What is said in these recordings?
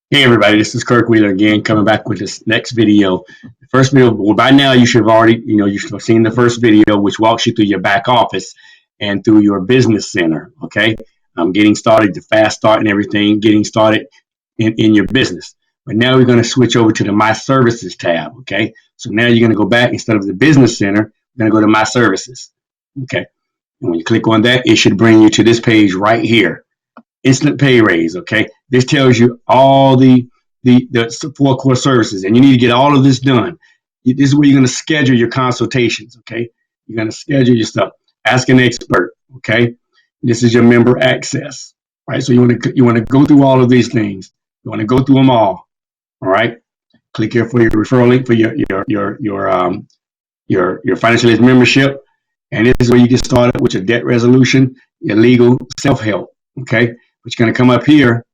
Hey everybody, this is Kirk Wheeler again, coming back with this next video. The first video, well, by now you should have already, you should have seen the first video, which walks you through your back office and through your business center. Okay, getting started, the fast start and everything, getting started in your business. But now we're going to switch over to the My Services tab. Okay, so now you're going to go back instead of the business center, you're going to go to My Services. Okay, and when you click on that, it should bring you to this page right here. Instant pay raise. Okay, this tells you all the four core services, and you need to get all of this done. This is where you're going to schedule your consultations. Okay, you're going to schedule your stuff. Ask an expert. Okay, this is your member access. Right, so you want to go through all of these things. You want to go through them all right. Click here for your referral link for your financial aid membership, and this is where you get started with your debt resolution, your legal self help. Okay, but you're going to come up here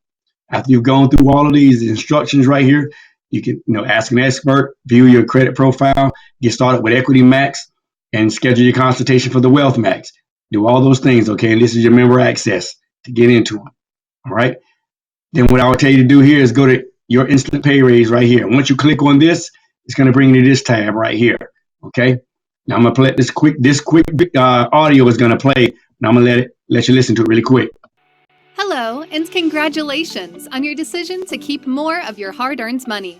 after you've gone through all of these instructions right here. You can ask an expert, view your credit profile, get started with Equity Max, and schedule your consultation for the Wealth Max. Do all those things, okay? And this is your member access to get into them. All right. Then what I will tell you to do here is go to your instant pay raise right here. Once you click on this, it's going to bring you to this tab right here. Okay. Now I'm gonna play this quick. Audio is gonna play, and I'm gonna let you listen to it really quick. Hello, and congratulations on your decision to keep more of your hard-earned money.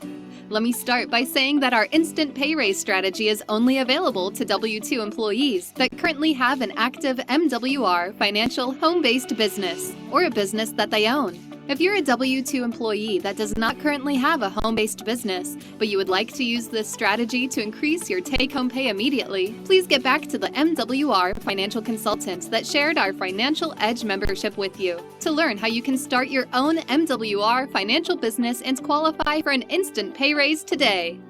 Let me start by saying that our instant pay raise strategy is only available to W-2 employees that currently have an active MWR Financial home-based business or a business that they own. If you're a W-2 employee that does not currently have a home-based business, but you would like to use this strategy to increase your take-home pay immediately, please get back to the MWR Financial Consultant that shared our Financial Edge membership with you to learn how you can start your own MWR financial business and qualify for an instant pay raise today.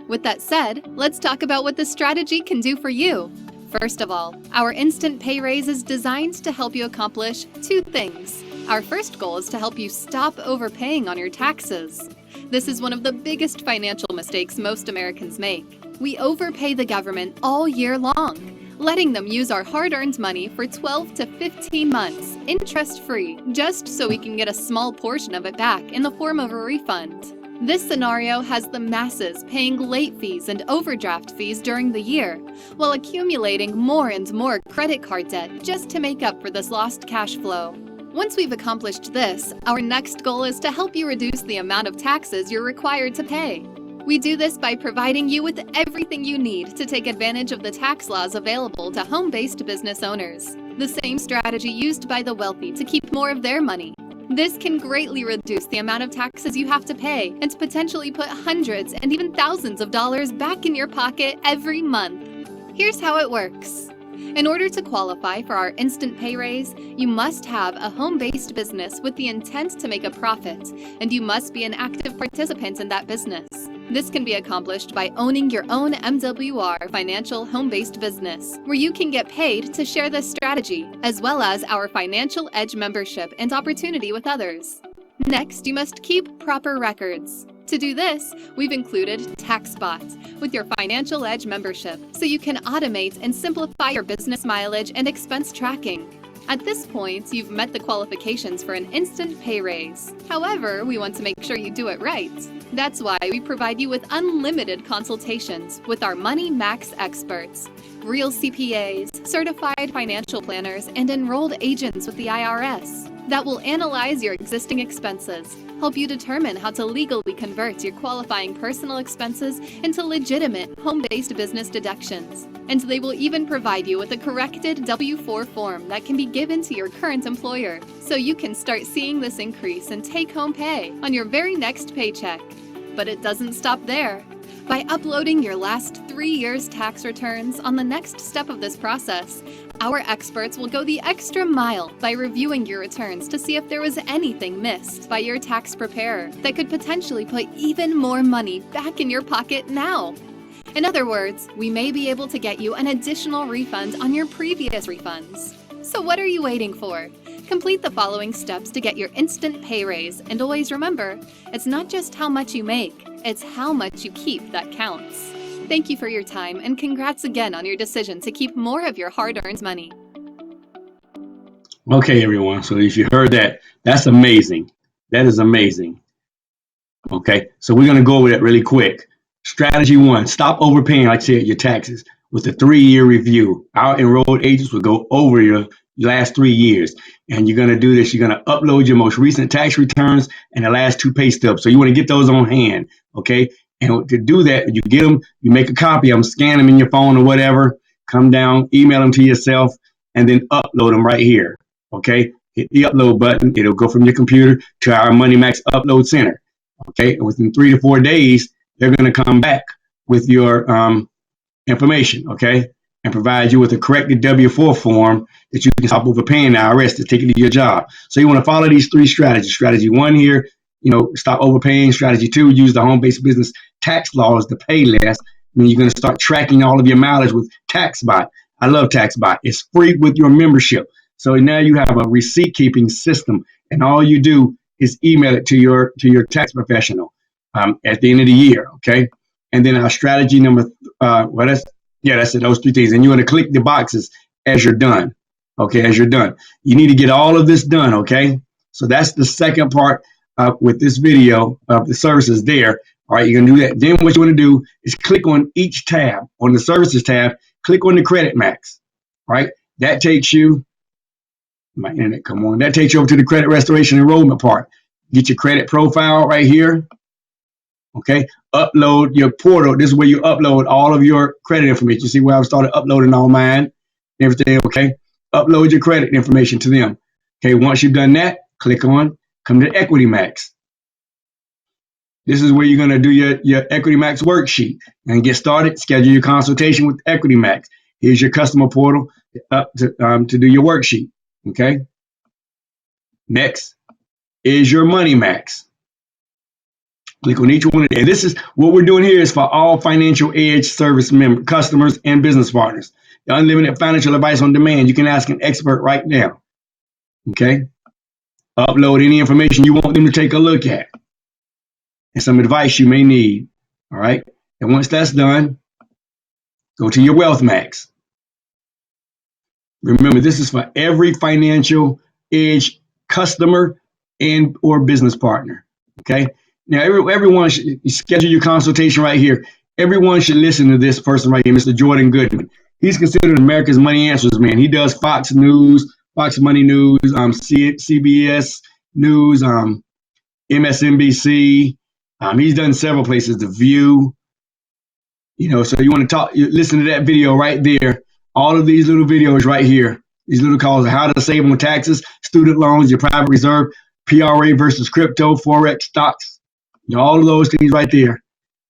With that said, let's talk about what this strategy can do for you. First of all, our instant pay raise is designed to help you accomplish two things. Our first goal is to help you stop overpaying on your taxes. This is one of the biggest financial mistakes most Americans make. We overpay the government all year long, letting them use our hard-earned money for 12 to 15 months, interest-free, just so we can get a small portion of it back in the form of a refund. This scenario has the masses paying late fees and overdraft fees during the year, while accumulating more and more credit card debt just to make up for this lost cash flow. Once we've accomplished this, our next goal is to help you reduce the amount of taxes you're required to pay. We do this by providing you with everything you need to take advantage of the tax laws available to home-based business owners, the same strategy used by the wealthy to keep more of their money. This can greatly reduce the amount of taxes you have to pay and potentially put hundreds and even thousands of dollars back in your pocket every month. Here's how it works. In order to qualify for our instant pay raise, you must have a home-based business with the intent to make a profit, and you must be an active participant in that business. This can be accomplished by owning your own MWR Financial home-based business, where you can get paid to share this strategy, as well as our Financial Edge membership and opportunity with others. Next, you must keep proper records. To do this, we've included TaxBot with your Financial Edge membership, so you can automate and simplify your business mileage and expense tracking. At this point, you've met the qualifications for an instant pay raise. However, we want to make sure you do it right. That's why we provide you with unlimited consultations with our Money Max experts, real CPAs, certified financial planners, and enrolled agents with the IRS that will analyze your existing expenses, help you determine how to legally convert your qualifying personal expenses into legitimate home-based business deductions. And they will even provide you with a corrected W-4 form that can be given to your current employer, so you can start seeing this increase in take-home pay on your very next paycheck. But it doesn't stop there. By uploading your last 3 years' tax returns on the next step of this process, our experts will go the extra mile by reviewing your returns to see if there was anything missed by your tax preparer that could potentially put even more money back in your pocket now. In other words, we may be able to get you an additional refund on your previous refunds. So what are you waiting for? Complete the following steps to get your instant pay raise, and always remember, it's not just how much you make, it's how much you keep that counts. Thank you for your time, and congrats again on your decision to keep more of your hard-earned money. Okay, everyone. So if you heard that, that's amazing. That is amazing. Okay, so we're going to go over that really quick. Strategy one, stop overpaying, like I said, your taxes with a 3-year review. Our enrolled agents will go over your last 3 years. And you're going to do this. You're going to upload your most recent tax returns and the last 2 pay stubs. So you want to get those on hand. Okay. And to do that, you get them, you make a copy of them, scan them in your phone or whatever, come down, email them to yourself, and then upload them right here. Okay. Hit the upload button. It'll go from your computer to our Money Max Upload Center. Okay, and within 3 to 4 days, they're going to come back with your information, okay, and provide you with a corrected W-4 form that you can stop overpaying the IRS to take it to your job. So you want to follow these 3 strategies. Strategy 1 here, stop overpaying. Strategy 2, use the home-based business tax laws to pay less. And you're going to start tracking all of your mileage with TaxBot. I love TaxBot. It's free with your membership. So now you have a receipt-keeping system, and all you do is email it to your tax professional at the end of the year, okay? And then our strategy number, that's it, those 3 things. And you're going to click the boxes as you're done, okay, as you're done. You need to get all of this done, okay? So that's the second part with this video of the services there. All right, you're going to do that. Then what you want to do is click on each tab. On the services tab, click on the credit max, all right? That takes you, my internet come on. That takes you over to the credit restoration enrollment part. Get your credit profile right here. Okay. Upload your portal. This is where you upload all of your credit information. You see where I've started uploading all mine, everything. Okay. Upload your credit information to them. Okay. Once you've done that, come to Equity Max. This is where you're going to do your Equity Max worksheet and get started. Schedule your consultation with Equity Max. Here's your customer portal to do your worksheet. Okay. Next is your Money Max. Click on each one. And this is what we're doing here is for all Financial Edge service customers and business partners. The unlimited financial advice on demand. You can ask an expert right now. Okay. Upload any information you want them to take a look at and some advice you may need. All right. And once that's done, go to your Wealth Max. Remember, this is for every Financial Edge customer and or business partner. Okay. Now, everyone should schedule your consultation right here. Everyone should listen to this person right here, Mr. Jordan Goodman. He's considered America's Money Answers man. He does Fox News, Fox Money News, CBS News, MSNBC. He's done several places, The View. So you want to listen to that video right there. All of these little videos right here, these little calls, how to save on taxes, student loans, your private reserve, PRA versus crypto, Forex, stocks, all of those things right there.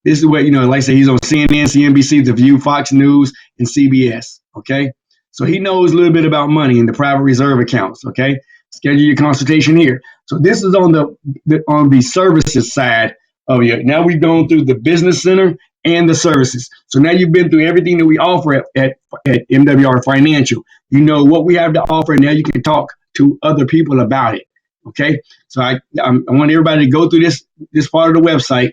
This is what, like I say, he's on CNN, CNBC, The View, Fox News, and CBS, okay? So he knows a little bit about money and the private reserve accounts, okay? Schedule your consultation here. So this is on the services side of you. Now we've gone through the business center and the services. So now you've been through everything that we offer at MWR Financial. You know what we have to offer, and now you can talk to other people about it. Okay, so I want everybody to go through this part of the website,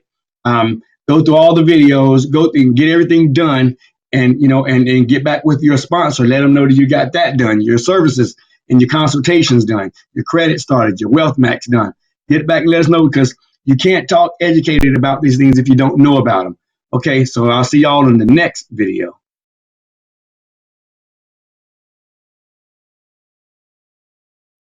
go through all the videos, go through and get everything done, and and get back with your sponsor. Let them know that you got that done, your services and your consultations done, your credit started, your Wealth Max done. Get back and let us know, because you can't talk educated about these things if you don't know about them. Okay, so I'll see y'all in the next video.